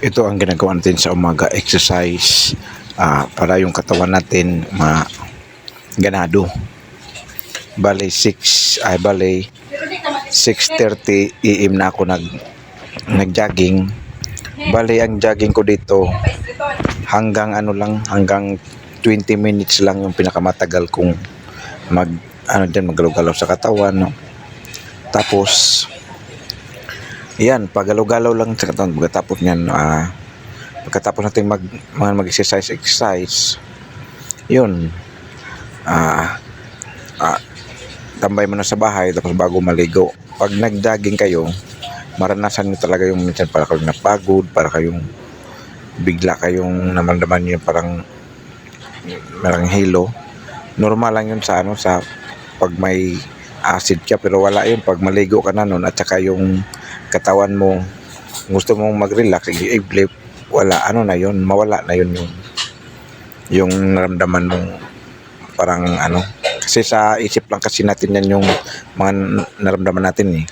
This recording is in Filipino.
Ito ang ginagawa natin sa umaga, exercise para yung katawan natin ganado. Bale 6:30 AM na ako nag-jogging. Bale ang jogging ko dito hanggang hanggang 20 minutes lang yung pinakamatagal kong maggalaw-galaw sa katawan, no? Tapos yan, pagalaw-galaw lang sa katawan. Pagkatapos natin mag-exercise, yun, tambay mo na sa bahay tapos bago maligo. Pag nag-jogging kayo, maranasan nyo talaga yung minsan para kayong napagod, para kayong bigla kayong naman yung parang hilo. Normal lang yun sa pag may acid ka, pero wala yun pag maligo ka na nun at saka yung katawan mo gusto mong mag-relax, i-flip, wala, mawala na yun yung naramdaman mong parang kasi sa isip lang kasi natin yan yung mga naramdaman natin